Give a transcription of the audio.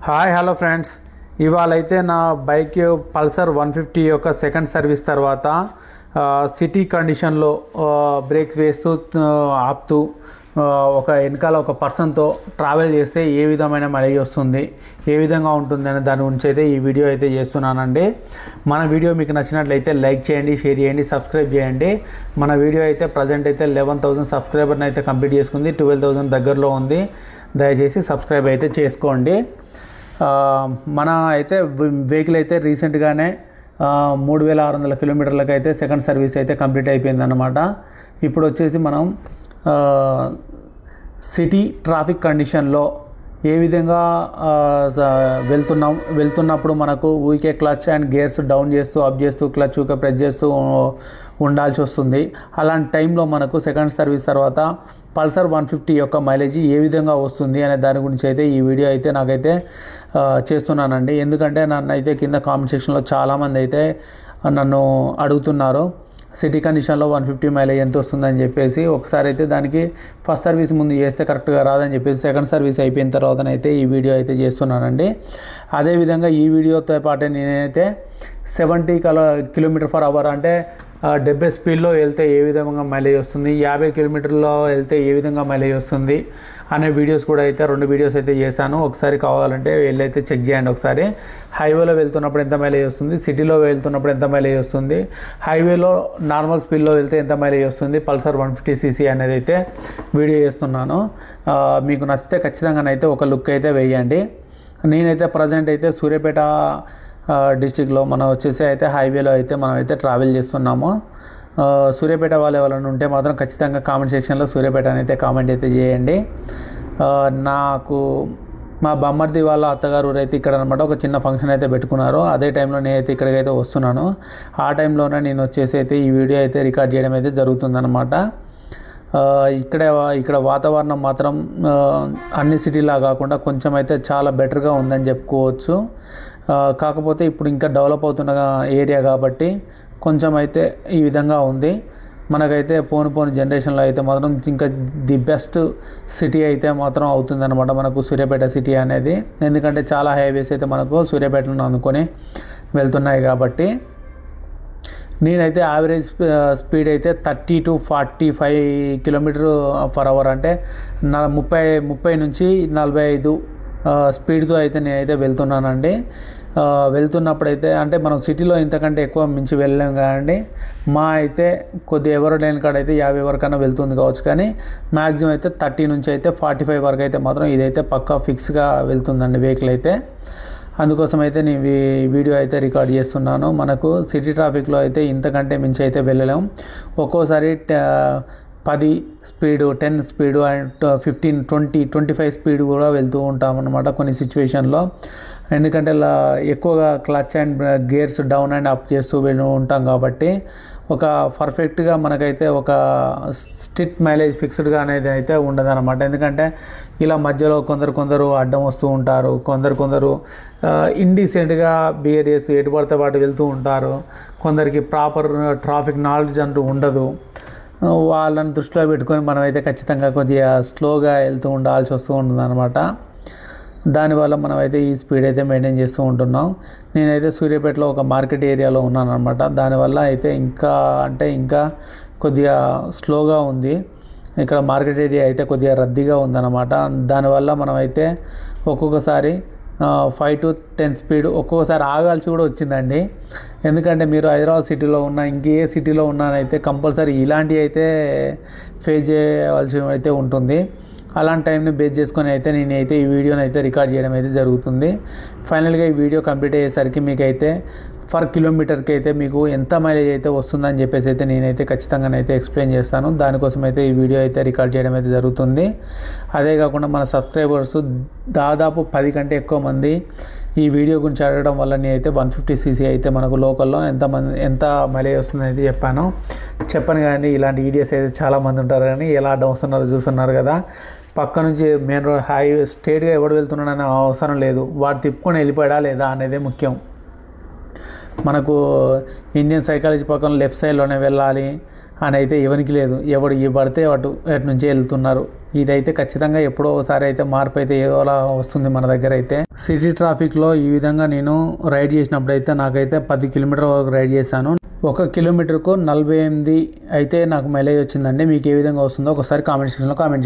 Hi hello friends, ఇవాళైతే నా bike Pulsar 150 యొక్క second service తర్వాత సిటీ కండిషన్లో బ్రేక్ వేస్తూ ఆపుతూ ఒక వెనకాల ఒక పర్సన్తో ట్రావెల్ చేస్తే ఏ విధమైన మైలేజ్ వస్తుంది, ఏ విధంగా ఉంటుంది అనే దాని గురించి అయితే ఈ వీడియో అయితే చేస్తున్నానండి. మన వీడియో మీకు నచ్చినట్లయితే లైక్ చేయండి, షేర్ చేయండి, సబ్స్క్రైబ్ చేయండి. మన వీడియో అయితే ప్రజెంట్ అయితే 11,000 సబ్స్క్రైబర్ని అయితే కంప్లీట్ చేసుకుంది, 12,000 దగ్గరలో ఉంది. దయచేసి సబ్స్క్రైబ్ అయితే చేసుకోండి. మన అయితే వెహికల్ అయితే రీసెంట్గానే 3,600 కిలోమీటర్లకు అయితే సెకండ్ సర్వీస్ అయితే కంప్లీట్ అయిపోయిందన్నమాట. ఇప్పుడు వచ్చేసి మనం సిటీ ట్రాఫిక్ కండిషన్లో ఏ విధంగా వెళ్తున్నప్పుడు మనకు ఊరికే క్లచ్ అండ్ గేర్స్ డౌన్ చేస్తూ అప్ చేస్తూ క్లచ్ ఊరికే ప్రెస్ చేస్తూ ఉండాల్సి వస్తుంది. అలాంటి టైంలో మనకు సెకండ్ సర్వీస్ తర్వాత పల్సర్ 150 యొక్క మైలేజ్ ఏ విధంగా వస్తుంది అనే దాని గురించి అయితే ఈ వీడియో అయితే నాకైతే చేస్తున్నానండి. ఎందుకంటే నన్ను అయితే కింద కామెంట్ సెక్షన్లో చాలామంది అయితే నన్ను అడుగుతున్నారు, సిటీ కండిషన్లో 150 మైలేజ్ ఎంత వస్తుందని చెప్పేసి. ఒకసారి అయితే దానికి ఫస్ట్ సర్వీస్ ముందు చేస్తే కరెక్ట్గా రాదని చెప్పేసి సెకండ్ సర్వీస్ అయిపోయిన తర్వాతనైతే ఈ వీడియో అయితే చేస్తున్నానండి. అదేవిధంగా ఈ వీడియోతో పాటే నేనైతే 70 km/h అంటే 70 స్పీడ్లో వెళ్తే ఏ విధంగా మైలేజ్ వస్తుంది, 50 కిలోమీటర్లో వెళ్తే ఏ విధంగా మైలేజ్ వస్తుంది అనే వీడియోస్ కూడా అయితే 2 వీడియోస్ అయితే చేశాను. ఒకసారి కావాలంటే వెళ్ళైతే చెక్ చేయండి. ఒకసారి హైవేలో వెళ్తున్నప్పుడు ఎంత మైలేజ్ వస్తుంది, సిటీలో వెళ్తున్నప్పుడు ఎంత మైలేజ్ వస్తుంది, హైవేలో నార్మల్ స్పీడ్లో వెళ్తే ఎంత మైలేజ్ వస్తుంది, పల్సర్ 150cc అనేది అయితే వీడియో చేస్తున్నాను. మీకు నచ్చితే ఖచ్చితంగానైతే ఒక లుక్ అయితే వేయండి. నేనైతే ప్రజెంట్ అయితే సూర్యాపేట డిస్టిక్లో మనం వచ్చేసి అయితే హైవేలో అయితే మనం అయితే ట్రావెల్ చేస్తున్నాము. సూర్యాపేట వాళ్ళు ఎవరైనా ఉంటే మాత్రం ఖచ్చితంగా కామెంట్ సెక్షన్లో సూర్యాపేట అని అయితే కామెంట్ అయితే చేయండి. నాకు మా బామ్మర్ది వాళ్ళ అత్తగారు అయితే ఇక్కడ అనమాట ఒక చిన్న ఫంక్షన్ అయితే పెట్టుకున్నారు. అదే టైంలో నేనైతే ఇక్కడికైతే వస్తున్నాను. ఆ టైంలోనే నేను వచ్చేసి అయితే ఈ వీడియో అయితే రికార్డ్ చేయడం అయితే జరుగుతుందన్నమాట. ఇక్కడ వాతావరణం మాత్రం అన్ని సిటీలా కాకుండా కొంచెం అయితే చాలా బెటర్గా ఉందని చెప్పుకోవచ్చు. కాకపోతే ఇప్పుడు ఇంకా డెవలప్ అవుతున్న ఏరియా కాబట్టి కొంచెం అయితే ఈ విధంగా ఉంది. మనకైతే పోను జనరేషన్లో అయితే మాత్రం ఇంకా ది బెస్ట్ సిటీ అయితే మాత్రం అవుతుందన్నమాట మనకు సూర్యాపేట సిటీ అనేది. ఎందుకంటే చాలా హైవేస్ అయితే మనకు సూర్యాపేటను అనుకొని వెళ్తున్నాయి కాబట్టి. నేనైతే యావరేజ్ స్పీడ్ అయితే 30 to 45 km/h అంటే 30 నుంచి 45 స్పీడ్తో అయితే నేనైతే వెళ్తున్నానండి. వెళ్తున్నప్పుడైతే అంటే మనం సిటీలో ఇంతకంటే ఎక్కువ మించి వెళ్ళలేం కాదండి. మా అయితే కొద్దిగా ఎవరు లేని కాడ అయితే 50 వరకైనా వెళ్తుంది కావచ్చు, కానీ మ్యాక్సిమం అయితే 30 నుంచి అయితే 45 వరకు అయితే మాత్రం ఇదైతే పక్కా ఫిక్స్గా వెళ్తుందండి వెహికల్ అయితే. అందుకోసం అయితే నేను వీడియో అయితే రికార్డ్ చేస్తున్నాను. మనకు సిటీ ట్రాఫిక్లో అయితే ఇంతకంటే మించి అయితే వెళ్ళలేం. ఒక్కోసారి 10 స్పీడు, 10 స్పీడు అండ్ 15, 20, 25 స్పీడ్ కూడా వెళ్తూ ఉంటాం అన్నమాట కొన్ని సిచ్యువేషన్లో. ఎందుకంటే ఎక్కువగా clutch and gears down and up చేస్తూ ఉంటాం కాబట్టి ఒక పర్ఫెక్ట్గా మనకైతే ఒక స్ట్రిక్ట్ మైలేజ్ ఫిక్స్డ్గా అనేది అయితే ఉండదన్నమాట. ఎందుకంటే ఇలా మధ్యలో కొందరు అడ్డం వస్తూ ఉంటారు, కొందరు ఇండీసెంట్గా బిహేవ్ చేస్తూ ఎటు పడితే వాటి వెళ్తూ ఉంటారు. కొందరికి ప్రాపర్ ట్రాఫిక్ నాలెడ్జ్ అంటూ ఉండదు. వాళ్ళని దృష్టిలో పెట్టుకొని మనమైతే ఖచ్చితంగా కొద్దిగా స్లోగా వెళ్తూ ఉండాల్సి వస్తూ ఉంటుంది అనమాట. దానివల్ల మనమైతే ఈ స్పీడ్ అయితే మెయింటైన్ చేస్తూ ఉంటున్నాం. నేనైతే సూర్యాపేటలో ఒక మార్కెట్ ఏరియాలో ఉన్నాను అనమాట. దానివల్ల అయితే ఇంకా కొద్దిగా స్లోగా ఉంది. ఇక్కడ మార్కెట్ ఏరియా అయితే కొద్దిగా రద్దీగా ఉందన్నమాట. దానివల్ల మనమైతే ఒక్కొక్కసారి 5 to 10 స్పీడ్ ఒక్కొక్కసారి ఆగాల్సి కూడా వచ్చిందండి. ఎందుకంటే మీరు హైదరాబాద్ సిటీలో ఉన్న ఇంకే సిటీలో ఉన్నానైతే కంపల్సరీ ఇలాంటివి అయితే ఫేస్ చేయవలసి అయితే ఉంటుంది. అలాంటి టైంని బేస్ చేసుకొని అయితే నేనైతే ఈ వీడియోని అయితే రికార్డ్ చేయడం అయితే జరుగుతుంది. ఫైనల్గా ఈ వీడియో కంప్లీట్ అయ్యేసరికి మీకైతే పర్ కిలోమీటర్కి అయితే మీకు ఎంత మైలేజ్ అయితే వస్తుందని చెప్పేసి అయితే నేనైతే ఖచ్చితంగానైతే ఎక్స్ప్లెయిన్ చేస్తాను. దానికోసం అయితే ఈ వీడియో అయితే రికార్డ్ చేయడం అయితే జరుగుతుంది. అదే కాకుండా మన సబ్స్క్రైబర్స్ దాదాపు 10 కంటే ఎక్కువ మంది ఈ వీడియో గురించి అడగడం వల్ల నేనైతే 150cc అయితే మనకు లోకల్లో ఎంత మైలేజ్ వస్తుందని అయితే చెప్పాను కానీ ఇలాంటి వీడియోస్ అయితే చాలామంది ఉంటారు, కానీ ఎలా అడ్డం వస్తున్నారో చూస్తున్నారు కదా. పక్క నుంచి మెయిన్ రోడ్ హైవే స్ట్రేట్గా ఎవడు వెళ్తున్నాడనే అవసరం లేదు, వాడు తిప్పుకొని వెళ్ళిపోయాడా లేదా అనేదే ముఖ్యం. మనకు ఇండియన్ సైకాలజీ ప్రకారం లెఫ్ట్ సైడ్లోనే వెళ్ళాలి, అని అయితే ఎవరికి లేదు. ఎవడు ఈ పడితే అటు నుంచి వెళ్తున్నారు. ఇదైతే ఖచ్చితంగా ఎప్పుడో ఒకసారి అయితే మార్పు అయితే ఏదోలా వస్తుంది మన దగ్గర అయితే. సిటీ ట్రాఫిక్లో ఈ విధంగా నేను రైడ్ చేసినప్పుడు అయితే నాకైతే 10 కిలోమీటర్ వరకు రైడ్ చేశాను. 1 కిలోమీటర్కు 48 అయితే నాకు మైలేజ్ వచ్చిందండి. మీకు ఏ విధంగా వస్తుందో ఒకసారి కామెంట్ సెక్షన్లో కామెంట్